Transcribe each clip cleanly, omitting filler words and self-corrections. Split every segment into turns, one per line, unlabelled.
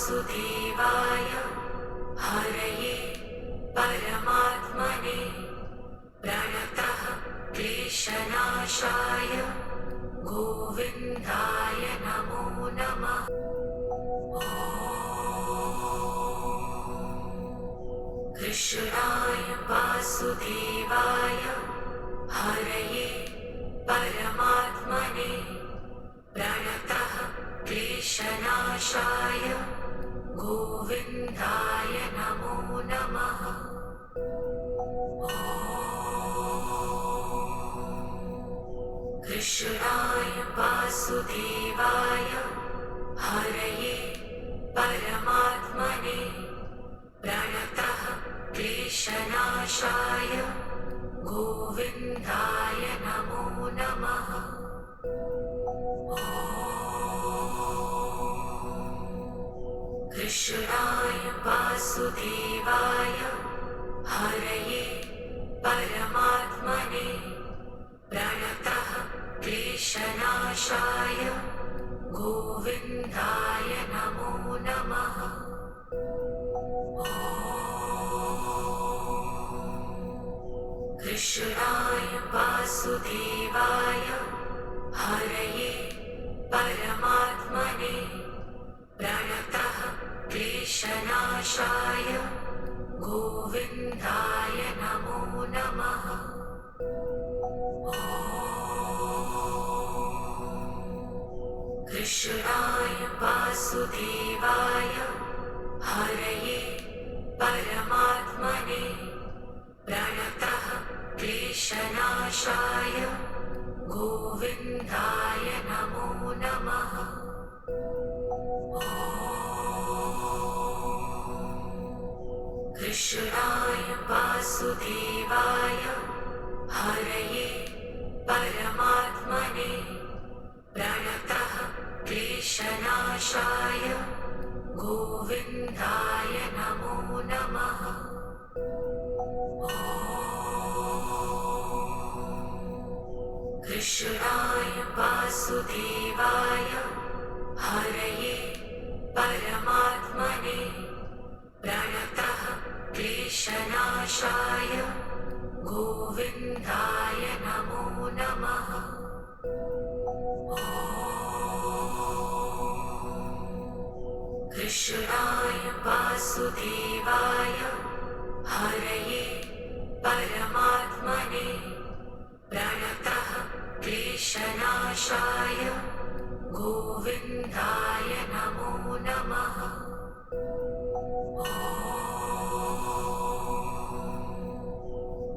वासुदेवाय हरये परमात्मने प्रणतः क्लेशनाशाय गोविन्दाय नमो नमः। कृष्णाय वासुदेवाय हरये परमात्मने प्रणतः क्लेशनाशाय गोविन्दाय नमो नमः। कृष्णाय वासुदेवाय हरये परमात्मने प्रणतः क्लेशनाशाय गोविन्दाय नमो नमः। कृष्णाय वासुदेवाय हरये परमात्मने प्रणतः क्लेशनाशाय गोविन्दाय नमो नमः। कृष्णाय वासुदेवाय हरये परमात्मने प्रणतः क्लेशनाशाय गोविन्दाय नमो नमः। कृष्णाय वासुदेवाय हरये परमात्मने प्रणतः क्लेशनाशाय गोविन्दाय नमो नमः। कृष्णाय वासुदेवाय हरये परमात्मने प्रणतः क्लेशनाशाय गोविन्दाय नमो नमः। कृष्णाय वासुदेवाय हरये परमात्मने प्रणतः क्लेशनाशाय गोविन्दाय नमो नमः। कृष्णाय वासुदेवाय हरये परमात्मने प्रणतः क्लेशनाशाय गोविन्दाय नमो नमः।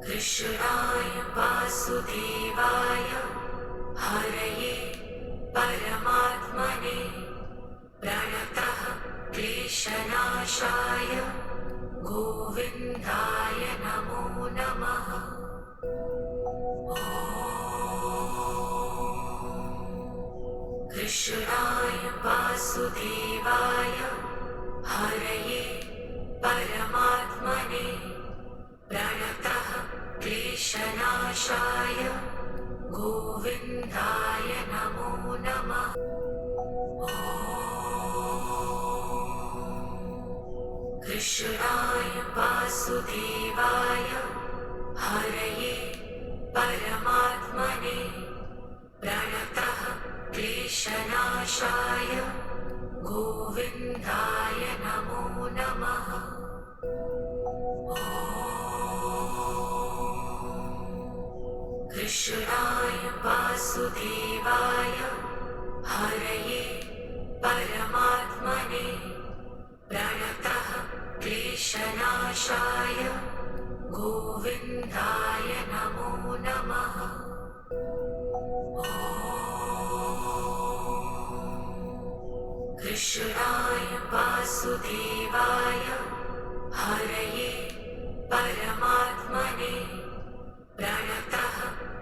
कृष्णाय वासुदेवाय हरये परमात्मने प्रणतः क्लेशनाशाय गोविन्दाय नमो नमः। कृष्णाय वासुदेवाय हरये परमात्मने प्रणतः क्लेशनाशाय गोविन्दाय नमो नमः। कृष्णाय वासुदेवाय हरये परमात्मने प्रणतः क्लेशनाशाय गोविन्दाय नमो नमः। कृष्णाय वासुदेवाय हरये परमात्मने प्रणतः क्लेशनाशाय गोविन्दाय नमो नमः। कृष्णाय वासुदेवाय हरये परमात्मने प्रणतः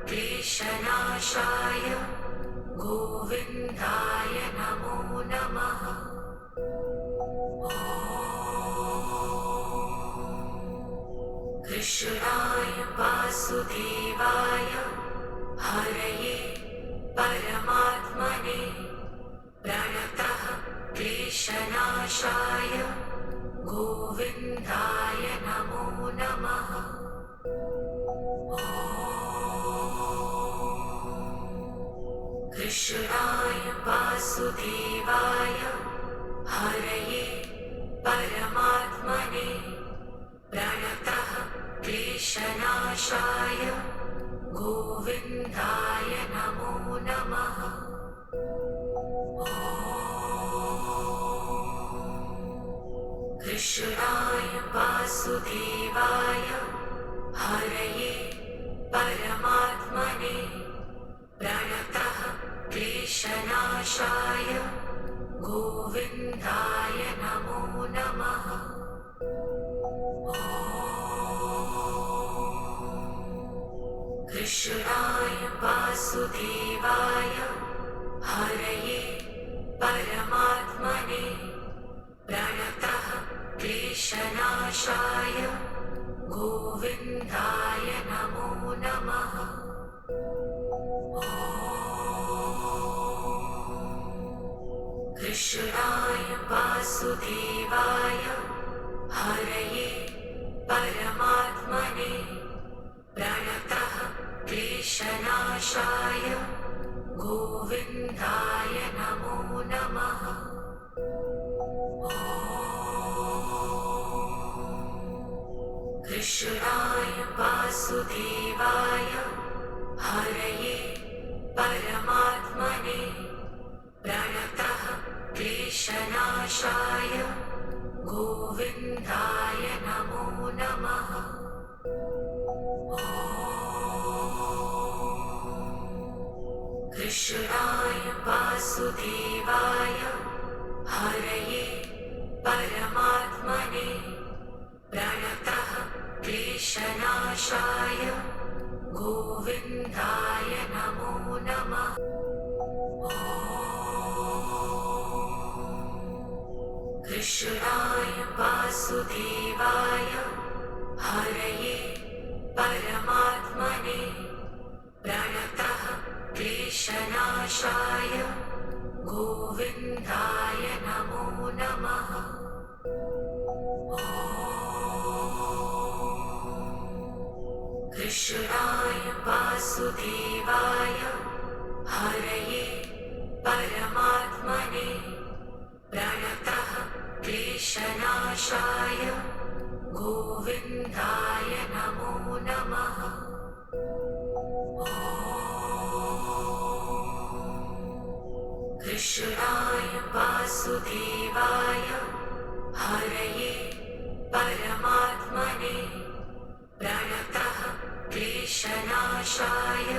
क्लेशनाशाय गोविन्दाय नमो नमः। कृष्णाय वासुदेवाय हरये परमात्मने प्रणतः क्लेशनाशाय कृष्णाय वासुदेवाय हरये परमात्मने प्रणतः क्लेशनाशाय गोविन्दाय नमो नमः। कृष्णाय वासुदेवाय हरये परमात्मने प्रणतः क्लेशनाशाय गोविन्दाय नमो नमः। कृष्णाय वासुदेवाय हरये परमात्मने प्रणतः क्लेशनाशाय गोविन्दाय नमो नमः। कृष्णाय वासुदेवाय हरये परमात्मने प्रणतः क्लेशनाशाय गोविन्दाय नमो नमः। कृष्णाय वासुदेवाय हरये परमात्मने प्रणतः क्लेशनाशाय गोविन्दाय नमो नमः। कृष्णाय वासुदेवाय हरये परमात्मने प्रणतः क्लेशनाशाय गोविन्दाय नमो नमः। कृष्णाय वासुदेवाय हरये परमात्मने प्रणतः क्लेशनाशाय गोविन्दाय नमो नमः। कृष्णाय वासुदेवाय हरये परमात्मने प्रणतः क्लेशनाशाय गोविन्दाय नमो नमः। कृष्णाय वासुदेवाय हरये परमात्मने प्रणतः क्लेशनाशाय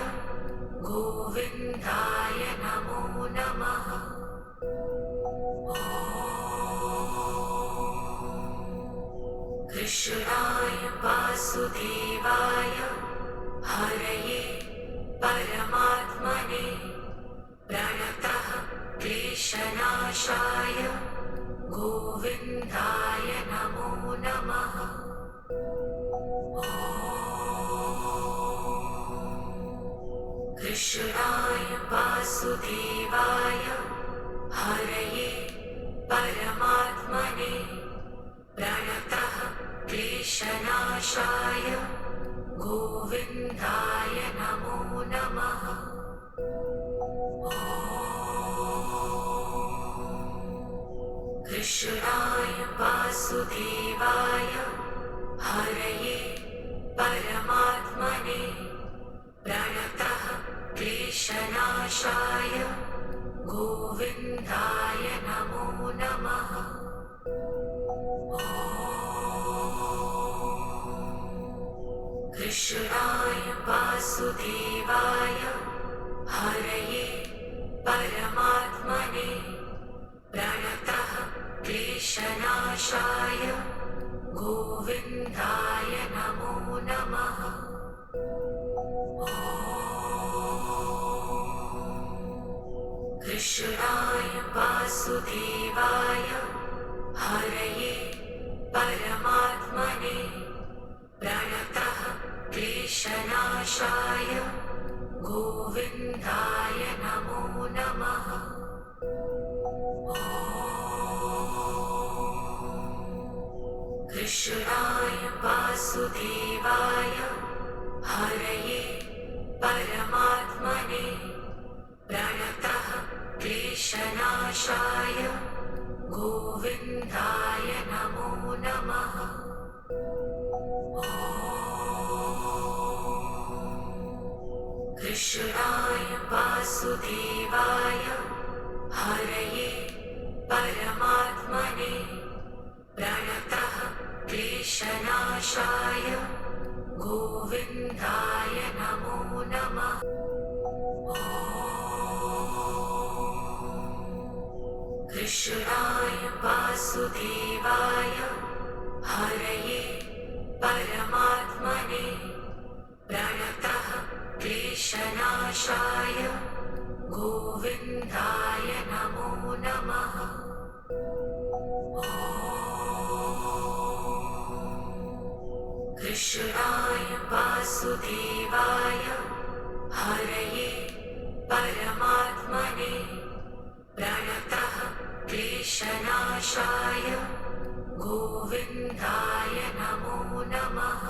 गोविन्दाय नमो नमः। कृष्णाय वासुदेवाय हरये परमात्मने प्रणतः क्लेशनाशाय गोविन्दाय नमो नमः। कृष्णाय वासुदेवाय हरये परमात्मने प्रणतः क्लेशनाशाय गोविन्दाय नमो नमः। कृष्णाय वासुदेवाय हरये परमात्मने प्रणतः क्लेशनाशाय गोविन्दाय नमो नमः। कृष्णाय वासुदेवाय हरये परमात्मने प्रणतः क्लेशनाशाय गोविन्दाय नमो नमः। कृष्णाय वासुदेवाय हरये परमात्मने प्रणतः क्लेशनाशाय गोविन्दाय नमो नमः। कृष्णाय वासुदेवाय हरये परमात्मने प्रणतः क्लेशनाशाय गोविन्दाय नमो नमः। कृष्णाय वासुदेवाय हरये परमात्मने प्रणतः क्लेशनाशाय गोविन्दाय नमो नमः। कृष्णाय वासुदेवाय हरये परमात्मने प्रणतः क्लेशनाशाय गोविन्दाय नमो नमः। कृष्णाय वासुदेवाय हरये परमात्मने प्रणतः क्लेशनाशाय गोविन्दाय नमो नमः।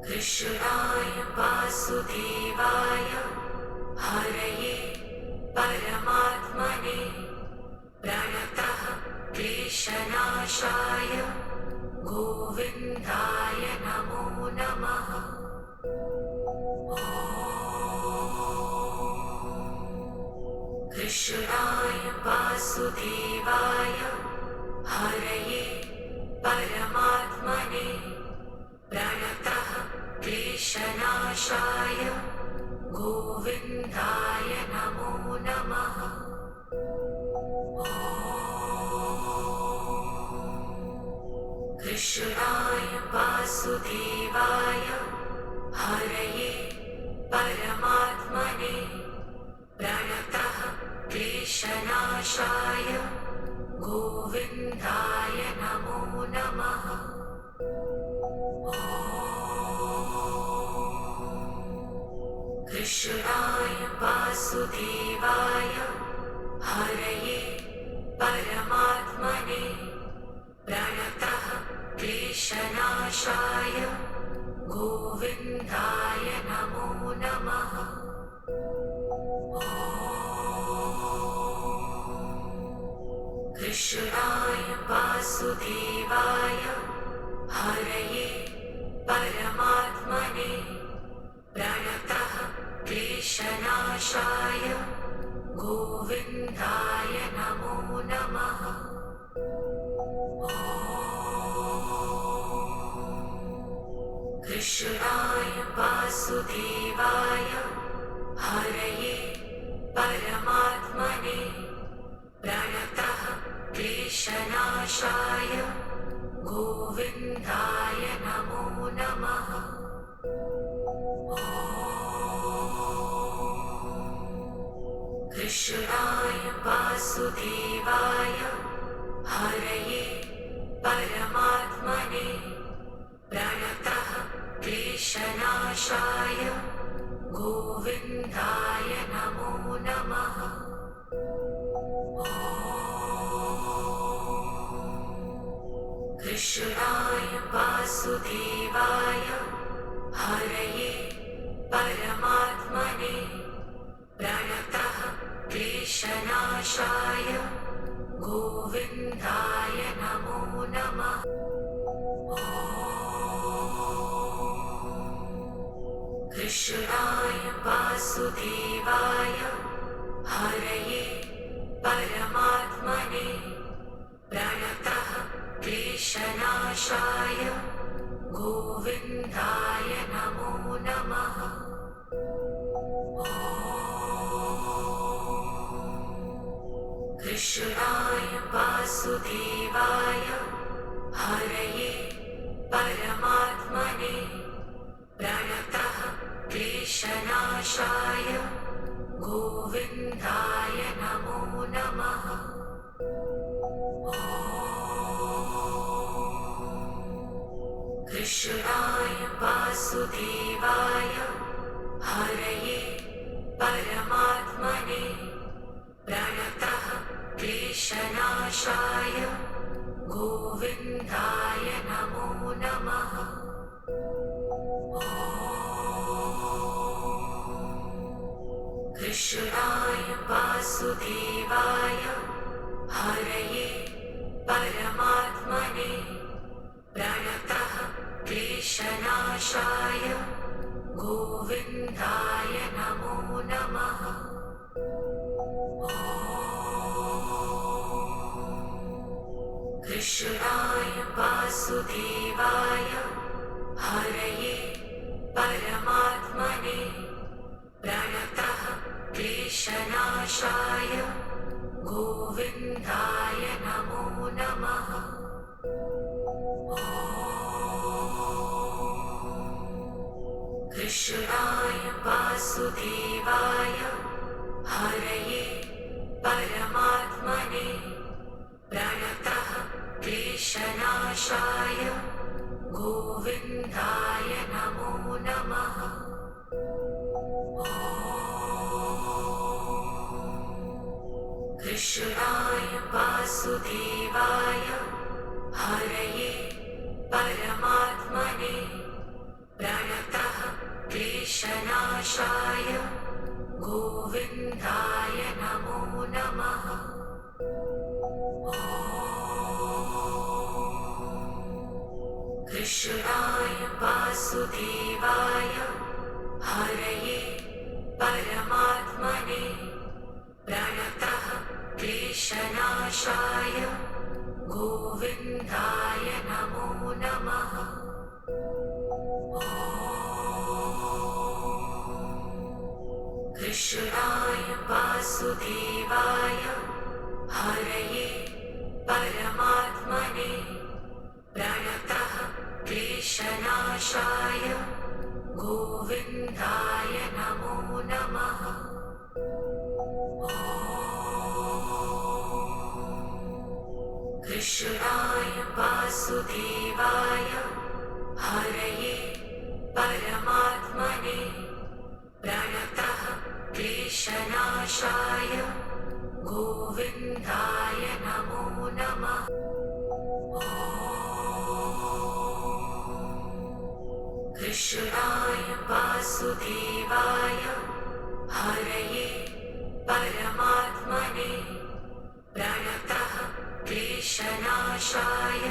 कृष्णाय वासुदेवाय हरये परमात्मने प्रणतः क्लेशनाशाय गोविन्दाय नमो नमः। कृष्णाय वासुदेवाय हरये परमात्मने प्रणतः क्लेशनाशाय गोविन्दाय नमो नमः। कृष्णाय वासुदेवाय हरये परमात्मने प्रणतः क्लेशनाशाय गोविन्दाय नमो नमः। कृष्णाय वासुदेवाय हरये परमात्मने प्रणतः क्लेशनाशाय गोविन्दाय नमो नमः। कृष्णाय वासुदेवाय हरये परमात्मने प्रणतः क्लेशनाशाय गोविन्दाय नमो नमः। कृष्णाय वासुदेवाय हरये परमात्मने प्रणतः क्लेशनाशाय गोविन्दाय नमो नमः। कृष्णाय वासुदेवाय हरये परमात्मने प्रणतः क्लेशनाशाय गोविन्दाय नमो नमः। कृष्णाय वासुदेवाय हरये परमात्मने प्रणतः क्लेशनाशाय गोविन्दाय नमो नमः। कृष्णाय वासुदेवाय हरये परमात्मने प्रणतः क्लेशनाशाय गोविन्दाय नमो नमः। कृष्णाय वासुदेवाय हरये परमात्मने प्रणतः क्लेशनाशाय गोविन्दाय नमो नमः। कृष्णाय वासुदेवाय हरये परमात्मने प्रणतः क्लेशनाशाय गोविन्दाय नमो नमः। क्लेशनाशाय गोविन्दाय नमो नमः। कृष्णाय वासुदेवाय हरये परमात्मने प्रणतः क्लेशनाशाय गोविन्दाय नमो नमः। कृष्णाय वासुदेवाय हरये परमात्मने प्रणतः क्लेशनाशाय गोविन्दाय नमो नमः। कृष्णाय वासुदेवाय हरये परमात्मने प्रणतः क्लेशनाशाय गोविन्दाय नमो नमः। कृष्णाय वासुदेवाय हरये परमात्मने प्रणतः क्लेशनाशाय गोविन्दाय नमो नमः। कृष्णाय वासुदेवाय हरये परमात्मने प्रणतः क्लेशनाशाय गोविन्दाय नमो नमः। कृष्णाय वासुदेवाय हरये परमात्मने प्रणतः क्लेशनाशाय गोविन्दाय नमो नमः। कृष्णाय वासुदेवाय हरये परमात्मने प्रणतः क्लेशनाशाय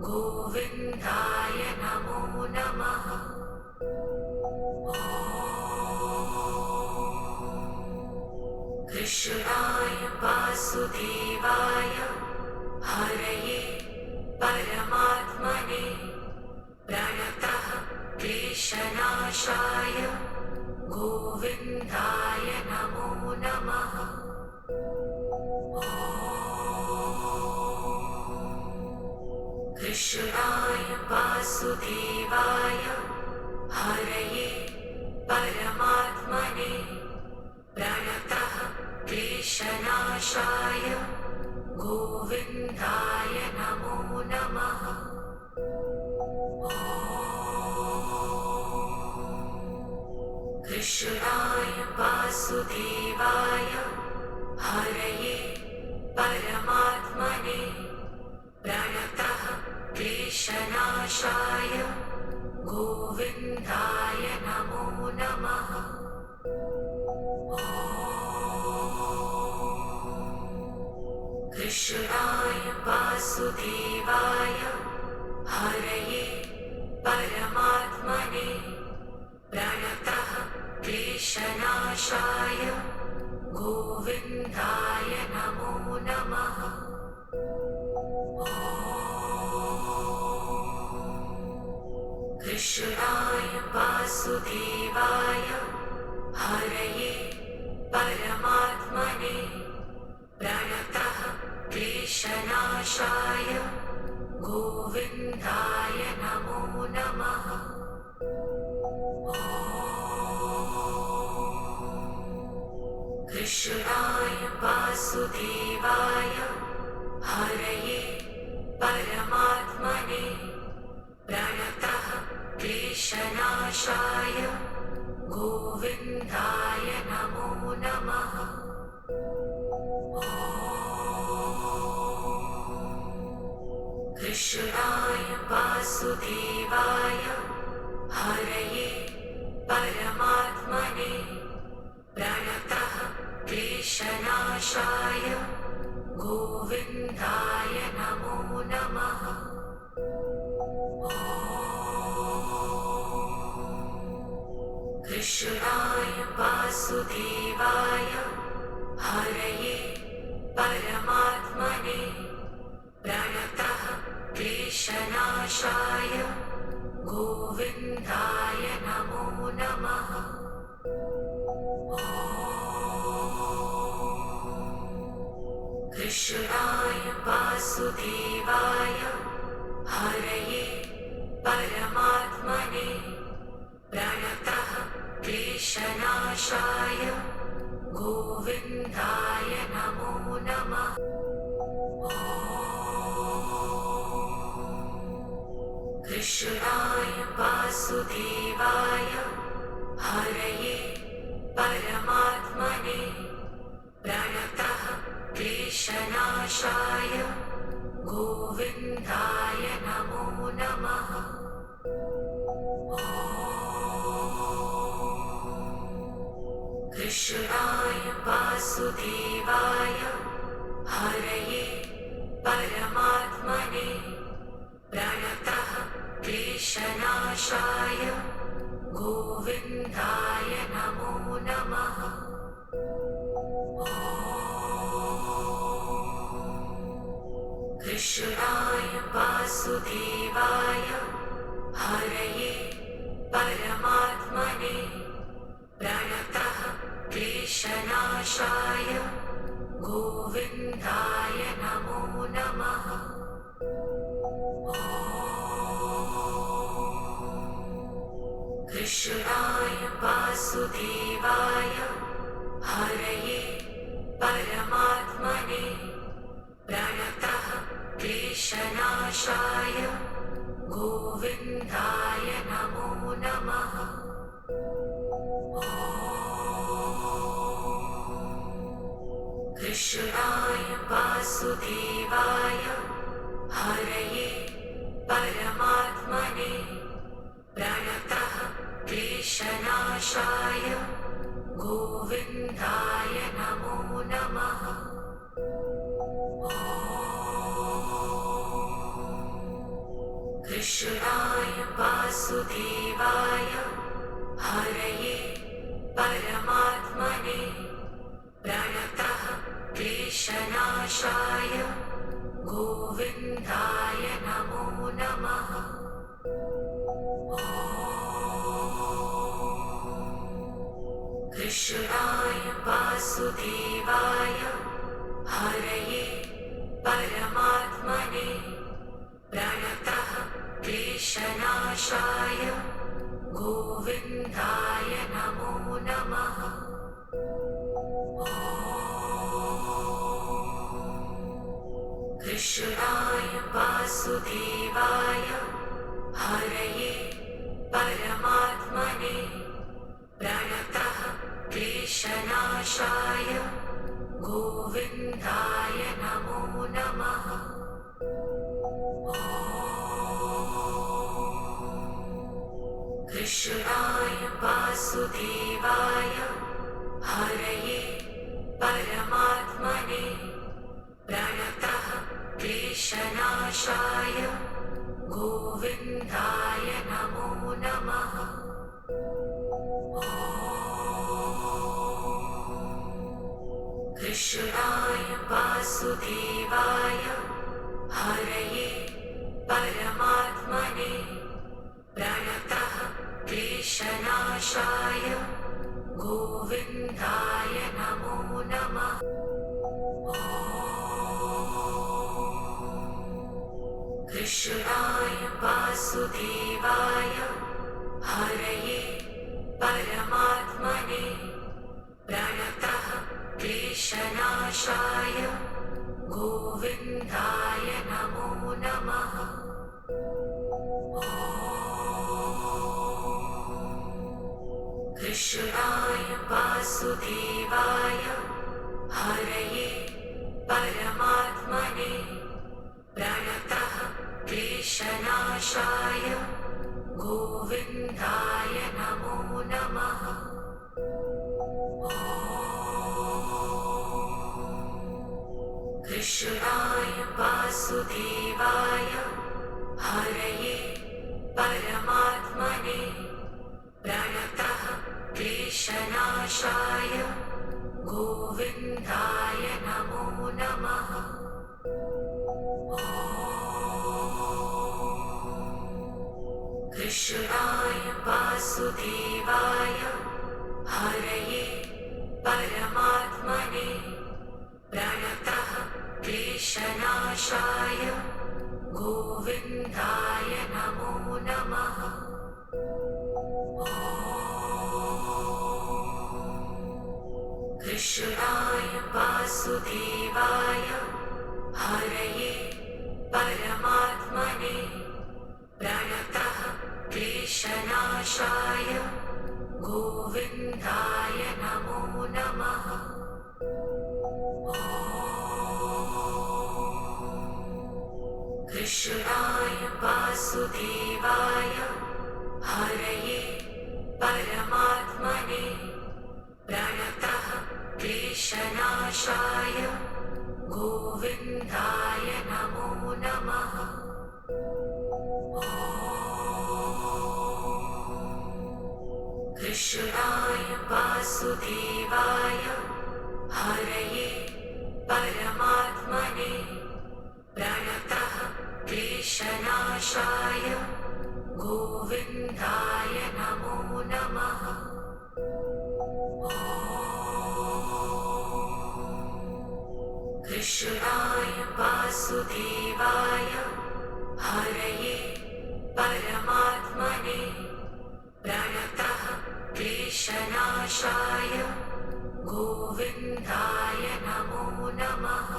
गोविन्दाय नमो नमः। कृष्णाय वासुदेवाय हरये परमात्मने प्रणतः क्लेशनाशाय गोविन्दाय नमो नमः। कृष्णाय वासुदेवाय हरये परमात्मने प्रणतः क्लेशनाशाय गोविन्दाय नमो नमः। कृष्णाय वासुदेवाय हरये परमात्मने प्रणतः क्लेशनाशाय गोविन्दाय नमो नमः। कृष्णाय वासुदेवाय हरये परमात्मने प्रणतः क्लेशनाशाय गोविन्दाय नमो नमः। कृष्णाय वासुदेवाय हरये परमात्मने प्रणतः क्लेशनाशाय गोविन्दाय नमो नमः। कृष्णाय वासुदेवाय हरये परमात्मने प्रणतः क्लेशनाशाय गोविन्दाय नमो नमः। कृष्णाय वासुदेवाय हरये परमात्मने प्रणतः क्लेशनाशाय गोविन्दाय नमो नमः। कृष्णाय वासुदेवाय हरये परमात्मने प्रणतः क्लेशनाशाय गोविन्दाय नमो नमः। कृष्णाय वासुदेवाय हरये परमात्मने प्रणतः क्लेशनाशाय गोविन्दाय नमो नमः। कृष्णाय वासुदेवाय हरये परमात्मने प्रणतः क्लेशनाशाय गोविन्दाय नमो नमः। कृष्णाय वासुदेवाय हरये परमात्मने प्रणतः क्लेशनाशाय गोविन्दाय नमो नमः। कृष्णाय वासुदेवाय हरये परमात्मने प्रणतः क्लेशनाशाय गोविन्दाय नमो नमः। कृष्णाय वासुदेवाय हरये परमात्मने प्रणतः क्लेशनाशाय गोविन्दाय नमो नमः। कृष्णाय वासुदेवाय हरये परमात्मने प्रणतः क्लेशनाशाय गोविन्दाय नमो नमः। कृष्णाय वासुदेवाय हरये परमात्मने प्रणतः क्लेशनाशाय गोविन्दाय नमो नमः। कृष्णाय वासुदेवाय हरये परमात्मने प्रणतः क्लेशनाशाय गोविन्दाय नमो नमः। कृष्णाय वासुदेवाय हरये परमात्मने प्रणतः क्लेशनाशाय गोविन्दाय नमो नमः। कृष्णाय वासुदेवाय हरये परमात्मने प्रणतः क्लेशनाशाय गोविन्दाय नमो नमः। कृष्णाय वासुदेवाय हरये परमात्मने प्रणतः क्लेशनाशाय गोविन्दाय नमो नमः। कृष्णाय वासुदेवाय हरये परमात्मने प्रणतः क्लेशनाशाय गोविन्दाय नमो नमः। कृष्णाय वासुदेवाय हरये परमात्मने प्रणतः क्लेशनाशाय गोविन्दाय नमो नमः। कृष्णाय वासुदेवाय हरये परमात्मने प्रणतः कृष्णाय वासुदेवाय हरये परमात्मने प्रणतः क्लेशनाशाय गोविन्दाय नमो नमः। कृष्णाय वासुदेवाय हरये परमात्मने प्रणतः क्लेशनाशाय गोविन्दाय नमो नमः। कृष्णाय वासुदेवाय हरये परमात्मने प्रणतः क्लेशनाशाय गोविन्दाय नमो नमः। कृष्णाय वासुदेवाय हरये परमात्मने प्रणतः क्लेशनाशाय गोविन्दाय नमो नमः। कृष्णाय वासुदेवाय हरये परमात्मने प्रणतः क्लेशनाशाय गोविन्दाय नमो नमः।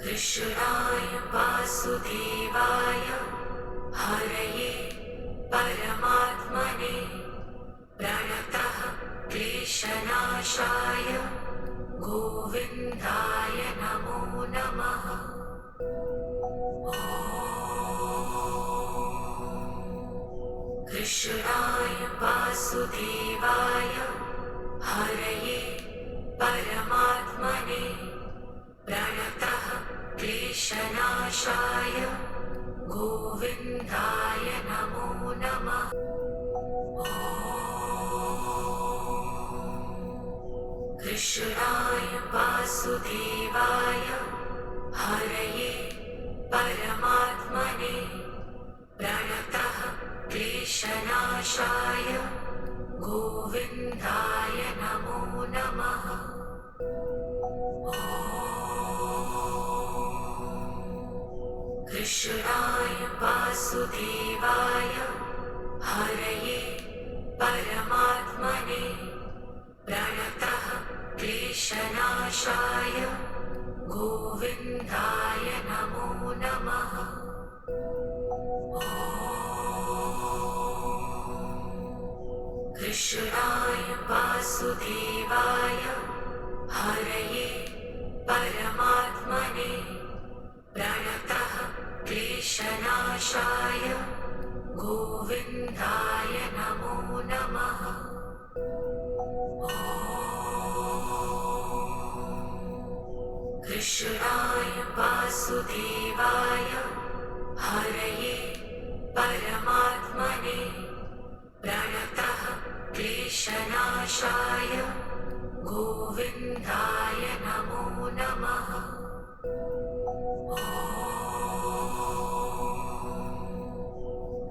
कृष्णाय वासुदेवाय हरये परमात्मने प्रणतः क्लेशनाशाय गोविन्दाय नमो नमः। कृष्णाय वासुदेवाय हरये परमात्मने प्रणतः क्लेशनाशाय गोविन्दाय नमो नमः। कृष्णाय वासुदेवाय हरये परमात्मने प्रणतः क्लेशनाशाय गोविन्दाय नमो नमः। कृष्णाय वासुदेवाय हरये परमात्मने प्रणतः क्लेशनाशाय गोविन्दाय नमो नमः। कृष्णाय वासुदेवाय हरये परमात्मने प्रणतः क्लेशनाशाय गोविन्दाय नमो नमः। कृष्णाय वासुदेवाय हरये परमात्मने प्रणतः क्लेशनाशाय गोविन्दाय नमो नमः।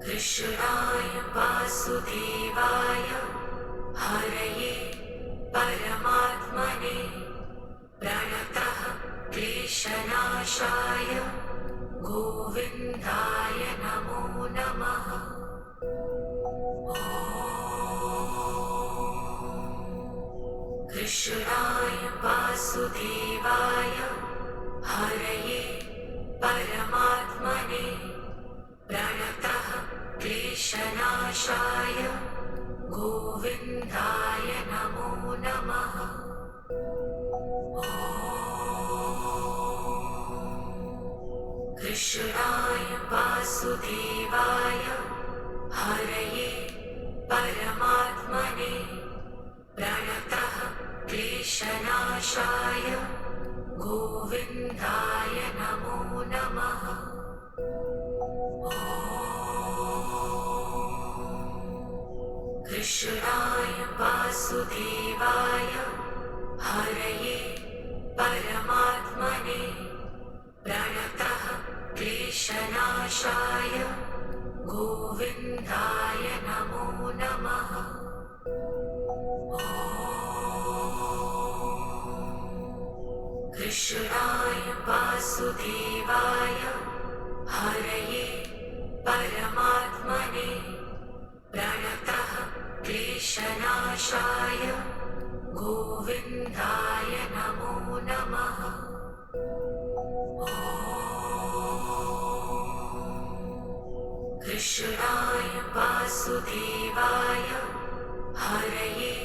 कृष्णाय वासुदेवाय हरये परमात्मने प्रणतः क्लेशनाशाय गोविन्दाय नमो नमः। कृष्णाय वासुदेवाय हरये परमात्मने प्रणतः क्लेशनाशाय गोविन्दाय नमो नमः। कृष्णाय वासुदेवाय हरये परमात्मने प्रणतः क्लेशनाशाय गोविन्दाय नमो नमः। कृष्णाय वासुदेवाय हरये परमात्मने प्रणतः क्लेशनाशाय गोविन्दाय नमो नमः। कृष्णाय वासुदेवाय हरये परमात्मने प्रणतः क्लेशनाशाय गोविन्दाय नमो नमः। कृष्णाय वासुदेवाय हरये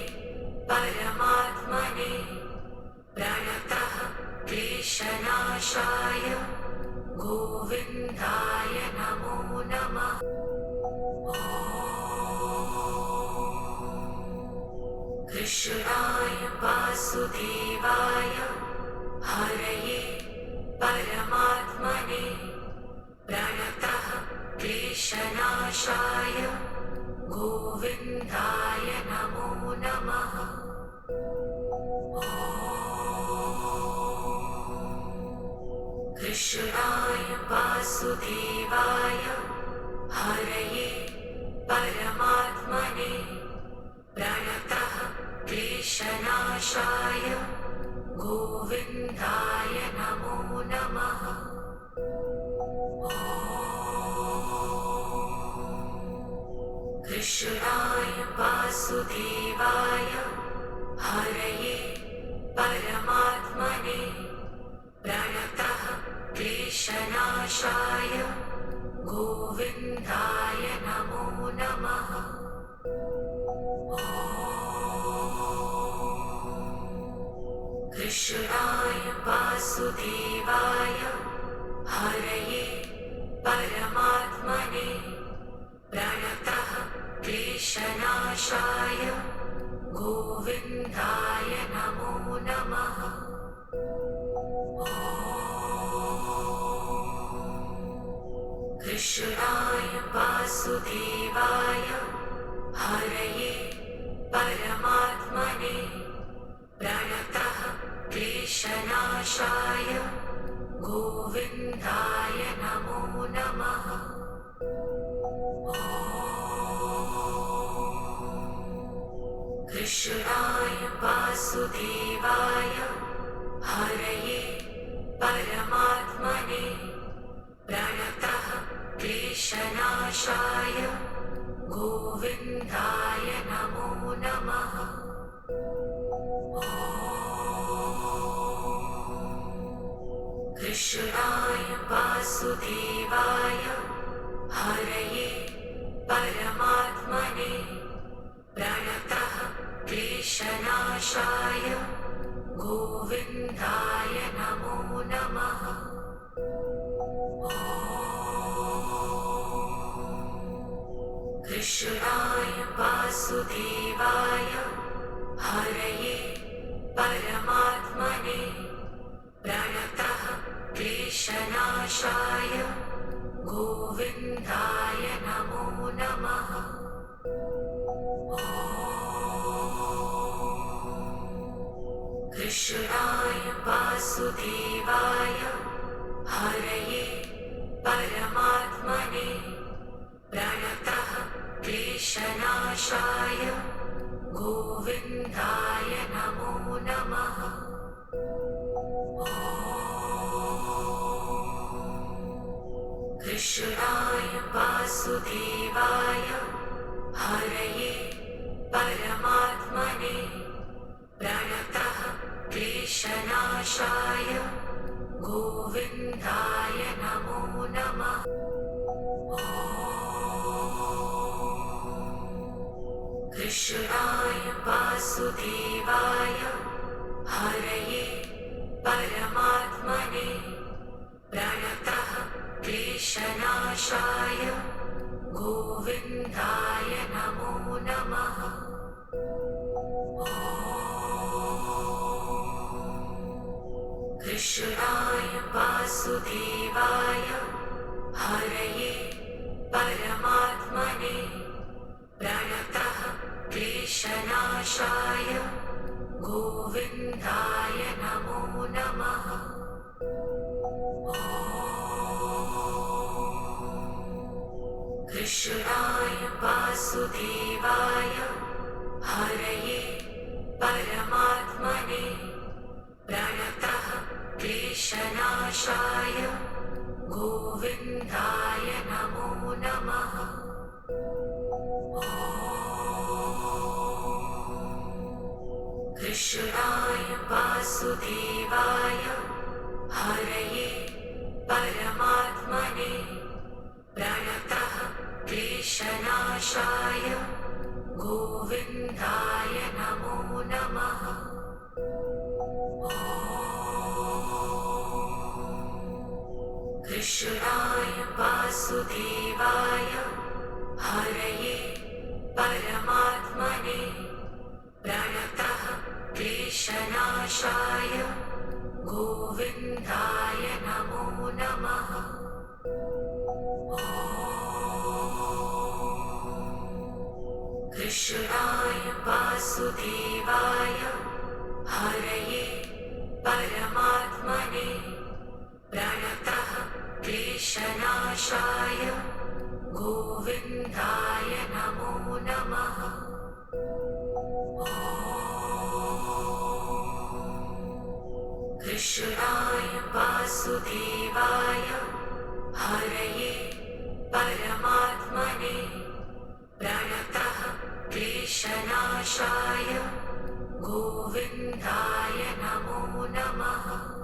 परमात्मने प्रणतः क्लेशनाशाय गोविन्दाय नमो नमः। कृष्णाय वासुदेवाय हरये परमात्मने प्रणतः क्लेशनाशाय गोविन्दाय नमो नमः। कृष्णाय वासुदेवाय हरये परमात्मने प्रणतः क्लेशनाशाय गोविन्दाय नमो नमः। कृष्णाय वासुदेवाय हरये परमात्मने प्रणतः क्लेशनाशाय गोविन्दाय नमो नमः। कृष्णाय वासुदेवाय हरये परमात्मने प्रणतः क्लेशनाशाय गोविन्दाय नमो नमः। कृष्णाय वासुदेवाय हरये परमात्मने प्रणतः क्लेशनाशाय गोविन्दाय नमो नमः। कृष्णाय वासुदेवाय हरये परमात्मने प्रणतः क्लेशनाशाय गोविन्दाय नमो नमः। कृष्णाय वासुदेवाय हरये परमात्मने प्रणतः क्लेशनाशाय गोविन्दाय नमो नमः। कृष्णाय वासुदेवाय हरये परमात्मने प्रणतः क्लेशनाशाय गोविन्दाय नमो नमः। कृष्णाय वासुदेवाय हरये परमात्मने प्रणतः क्लेशनाशाय गोविन्दाय नमो नमः। कृष्णाय वासुदेवाय हरये परमात्मने प्रणतः क्लेशनाशाय गोविन्दाय नमो नमः। कृष्णाय वासुदेवाय हरये परमात्मने प्रणतः क्लेशनाशाय गोविन्दाय नमो नमः। कृष्णाय वासुदेवाय हरये परमात्मने प्रणतः क्लेशनाशाय गोविन्दाय नमो नमः। वासुदेवाय हरये परमात्मने प्रणतः क्लेशनाशाय गोविन्दाय नमो नमः। कृष्णाय वासुदेवाय हरये परमात्मने प्रणतः क्लेशनाशाय गोविन्दाय नमो नमः। कृष्णाय वासुदेवाय हरये परमात्मने प्रणतः क्लेशनाशाय गोविन्दाय नमो नमः। कृष्णाय वासुदेवाय हरये परमात्मने प्रणतः क्लेशनाशाय गोविन्दाय नमो नमः। कृष्णाय वासुदेवाय हरये परमात्मने प्रणतः क्लेशनाशाय गोविन्दाय नमो नमः।